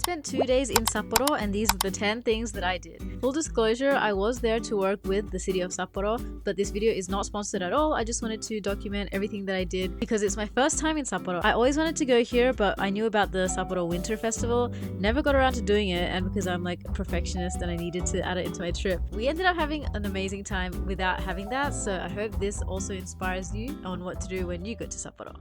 spent 2 days in Sapporo and these are the 10 things that I did. Full disclosure, I was there to work with the city of Sapporo, but this video is not sponsored at all. I just wanted to document everything that I did because it's my first time in Sapporo. I always wanted to go here, but I knew about the Sapporo Winter Festival, never got around to doing it, and because I'm like a perfectionist and I needed to add it into my trip. We ended up having an amazing time without having that, so I hope this also inspires you on what to do when you go to Sapporo.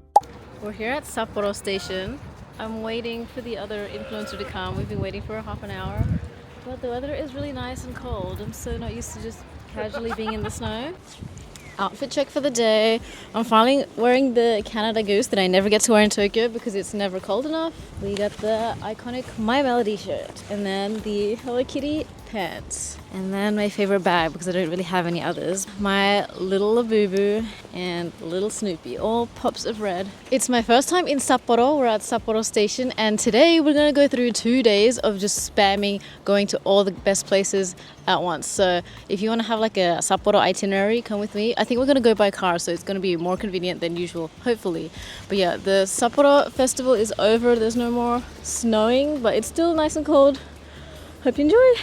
We're here at Sapporo Station. I'm waiting for the other influencer to come. We've been waiting for half an hour. But the weather is really nice and cold. I'm so not used to just casually being in the snow. Outfit check for the day. I'm finally wearing the Canada Goose that I never get to wear in Tokyo because it's never cold enough. We got the iconic My Melody shirt. And then the Hello Kitty pants. And then my favorite bag because I don't really have any others. My little Labubu and little Snoopy, all pops of red. It's my first time in Sapporo. We're at Sapporo Station and today we're going to go through 2 days of just spamming going to all the best places at once. So if you want to have like a Sapporo itinerary, come with me. I think we're going to go by car, so it's going to be more convenient than usual, hopefully. But yeah, the Sapporo festival is over. There's no more snowing, but it's still nice and cold. Hope you enjoy.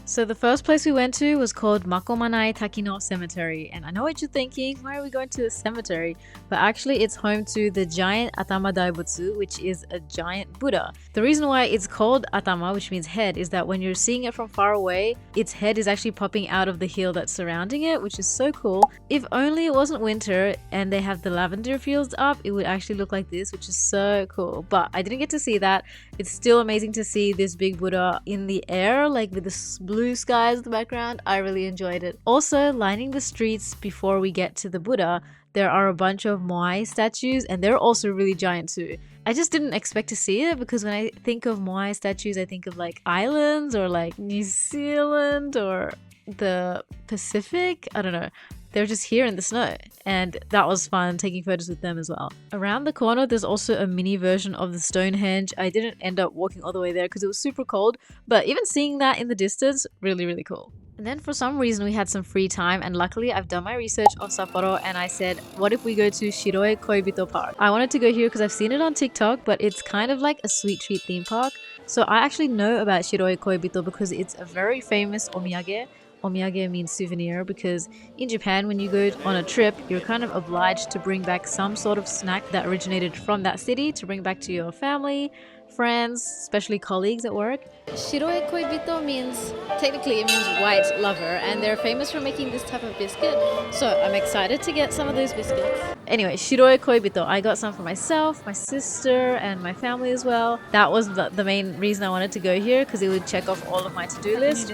So the first place we went to was called Makomanai Takino Cemetery, and I know what you're thinking, why are we going to a cemetery? But actually it's home to the giant Atama Daibutsu, which is a giant Buddha. The reason why it's called Atama, which means head, is that when you're seeing it from far away, its head is actually popping out of the hill that's surrounding it, which is so cool. If only it wasn't winter and they have the lavender fields up, it would actually look like this, which is so cool. But I didn't get to see that. It's still amazing to see this big Buddha in the air, like with this blue skies in the background. I really enjoyed it. Also, lining the streets before we get to the Buddha, there are a bunch of Moai statues and they're also really giant too. I just didn't expect to see it because when I think of Moai statues, I think of like islands or like New Zealand or the Pacific. I don't know. They're just here in the snow, and that was fun taking photos with them as well. Around the corner there's also a mini version of the Stonehenge. I didn't end up walking all the way there because it was super cold, but even seeing that in the distance, really cool. And then for some reason we had some free time, and luckily I've done my research of Sapporo and I said, what if we go to Shiroi Koibito Park? I wanted to go here because I've seen it on TikTok, but it's kind of like a sweet treat theme park. So I actually know about Shiroi Koibito because it's a very famous omiyage. Omiyage means souvenir because in Japan when you go on a trip you're kind of obliged to bring back some sort of snack that originated from that city to bring back to your family, friends, especially colleagues at work. Shiroi Koibito means, technically it means white lover, and they're famous for making this type of biscuit, so I'm excited to get some of those biscuits. Anyway, Shiroi Koibito, I got some for myself, my sister, and my family as well. That was the main reason I wanted to go here because it would check off all of my to-do list.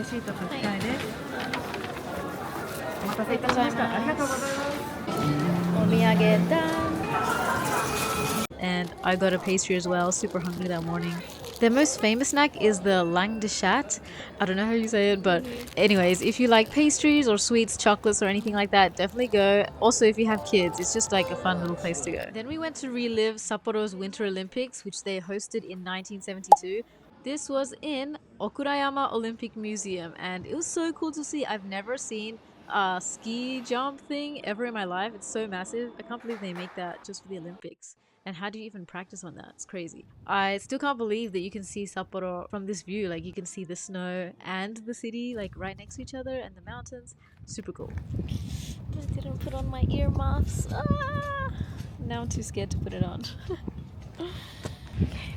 Omiyage done. And I got a pastry as well, super hungry that morning. Their most famous snack is the langue de chat. I don't know how you say it, but anyways, if you like pastries or sweets, chocolates or anything like that, definitely go. Also, if you have kids, it's just like a fun little place to go. Then we went to relive Sapporo's Winter Olympics, which they hosted in 1972. This was in Okurayama Olympic Museum, and it was so cool to see. I've never seen a ski jump thing ever in my life. It's so massive. I can't believe they make that just for the Olympics. And how do you even practice on that? It's crazy. I still can't believe that you can see Sapporo from this view. Like you can see the snow and the city like right next to each other and the mountains. Super cool. I didn't put on my earmuffs. Now I'm too scared to put it on. Okay.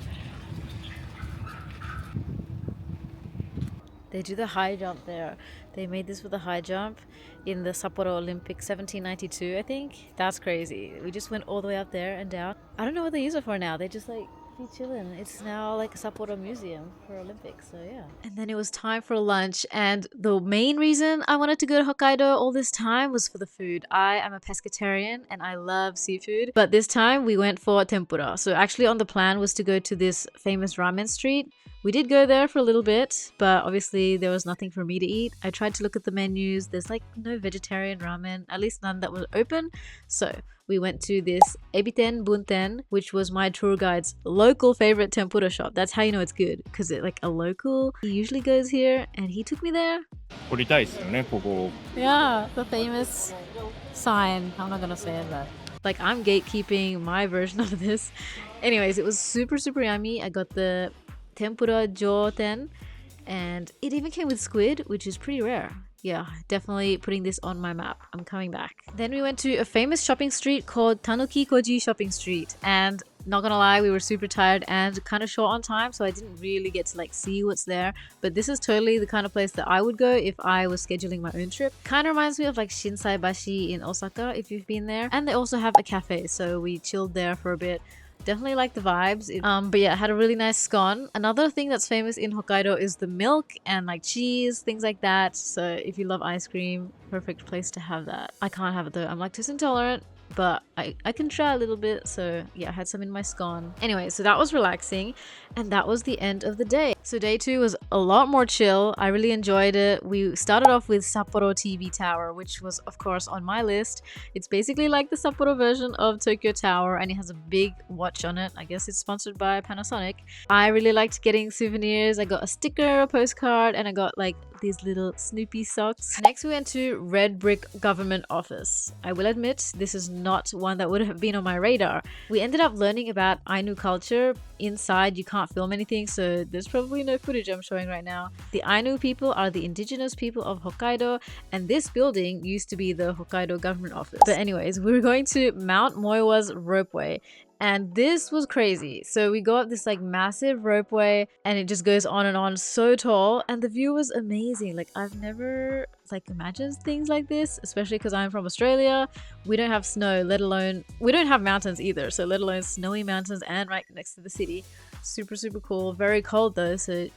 They do the high jump there. They made this with a high jump in the Sapporo Olympics 1792, I think. That's crazy. We just went all the way up there and down. I don't know what they use it for now. They just like be chilling. It's now like a Sapporo museum for Olympics, so yeah. And then it was time for lunch, and the main reason I wanted to go to Hokkaido all this time was for the food. I am a pescatarian and I love seafood, but this time we went for tempura. So actually on the plan was to go to this famous ramen street. We did go there for a little bit, but obviously there was nothing for me to eat. I tried to look at the menus. There's like no vegetarian ramen, at least none that was open. So we went to this Ebiten Bunten, which was my tour guide's local favorite tempura shop. That's how you know it's good, because it's like a local. He usually goes here and he took me there. Yeah, the famous sign. I'm not gonna say it, but like I'm gatekeeping my version of this. Anyways, it was super yummy. I got the tempura joten, and it even came with squid, which is pretty rare. Yeah, definitely putting this on my map. I'm coming back. Then we went to a famous shopping street called Tanukikoji shopping street, and not gonna lie, we were super tired and kind of short on time, so I didn't really get to like see what's there. But this is totally the kind of place that I would go if I was scheduling my own trip. Kind of reminds me of like Shinsaibashi in Osaka, if you've been there. And they also have a cafe, so we chilled there for a bit. Definitely like the vibes. But yeah, it had a really nice scone. Another thing that's famous in Hokkaido is the milk and like cheese, things like that. So if you love ice cream, perfect place to have that. I can't have it though, I'm lactose intolerant, but I can try a little bit. So yeah, I had some in my scone. Anyway, so that was relaxing, and that was the end of the day. So day 2 was a lot more chill. I really enjoyed it. We started off with Sapporo TV Tower, which was of course on my list. It's basically like the Sapporo version of Tokyo Tower, and it has a big watch on it. I guess it's sponsored by Panasonic. I really liked getting souvenirs. I got a sticker, a postcard, and I got like these little Snoopy socks. Next we went to Red Brick Government Office. I will admit this is not one that would have been on my radar. We ended up learning about Ainu culture. Inside you can't film anything, so there's probably no footage I'm showing right now. The Ainu people are the indigenous people of Hokkaido, and this building used to be the Hokkaido government office. But anyways, we were going to Mount Moiwa's Ropeway, and this was crazy. So we go up this like massive ropeway, and it just goes on and on, so tall, and the view was amazing. Like I've never like imagined things like this, especially because I'm from Australia. We don't have snow, let alone we don't have mountains either, so let alone snowy mountains and right next to the city. Super cool. Very cold though, so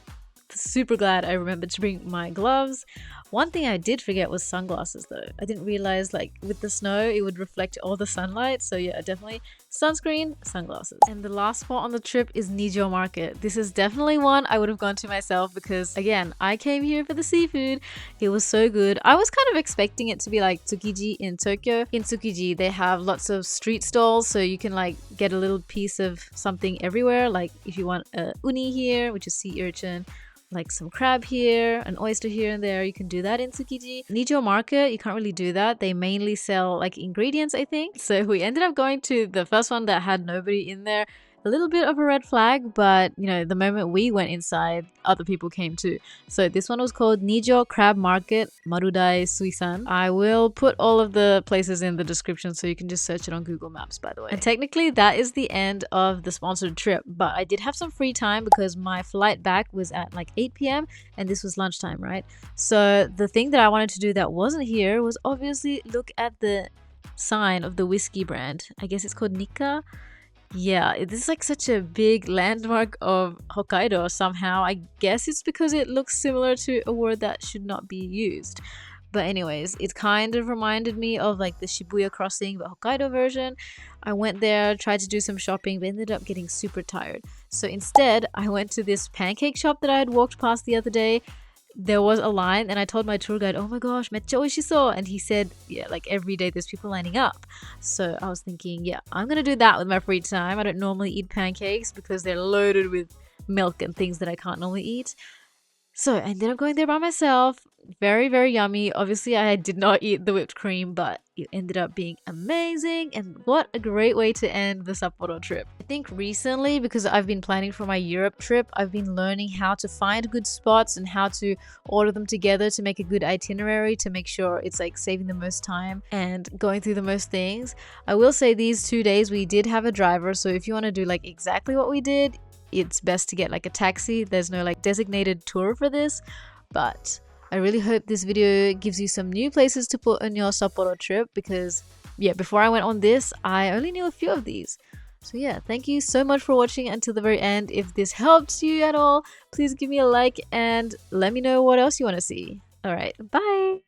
super glad I remembered to bring my gloves. One thing I did forget was sunglasses though. I didn't realize like with the snow it would reflect all the sunlight, so yeah, definitely sunscreen, sunglasses. And the last spot on the trip is Nijo Market. This is definitely one I would have gone to myself because again, I came here for the seafood. It was so good. I was kind of expecting it to be like Tsukiji in Tokyo. In Tsukiji they have lots of street stalls, so you can like get a little piece of something everywhere. Like if you want a uni here, which is sea urchin, like some crab here, an oyster here and there, you can do that in Tsukiji. Nijo Market, you can't really do that. They mainly sell like ingredients, I think. So we ended up going to the first one that had nobody in there. A little bit of a red flag, but you know, the moment we went inside, other people came too. So this one was called Nijo Crab Market Marudai Suisan. I will put all of the places in the description so you can just search it on Google Maps, by the way. And technically that is the end of the sponsored trip, but I did have some free time because my flight back was at like 8 p.m. and this was lunchtime, right? So the thing that I wanted to do that wasn't here was obviously look at the sign of the whiskey brand. I guess it's called Nikka. Yeah, this is like such a big landmark of Hokkaido somehow. I guess it's because it looks similar to a word that should not be used. But anyways, it kind of reminded me of like the Shibuya crossing, but Hokkaido version. I went there, tried to do some shopping, but ended up getting super tired. So instead, I went to this pancake shop that I had walked past the other day. There was a line and I told my tour guide, oh my gosh, meccha oishiso, and he said, yeah, like every day there's people lining up. So I was thinking, yeah, I'm gonna do that with my free time. I don't normally eat pancakes because they're loaded with milk and things that I can't normally eat. So I ended up going there by myself. Very yummy. Obviously I did not eat the whipped cream, but it ended up being amazing, and what a great way to end the Sapporo trip. I think recently, because I've been planning for my Europe trip, I've been learning how to find good spots and how to order them together to make a good itinerary, to make sure it's like saving the most time and going through the most things. I will say these 2 days we did have a driver, so if you want to do like exactly what we did, it's best to get like a taxi. There's no like designated tour for this, but I really hope this video gives you some new places to put on your Sapporo trip, because yeah, before I went on this, I only knew a few of these. So yeah, thank you so much for watching until the very end. If this helps you at all, please give me a like and let me know what else you want to see. Alright, bye!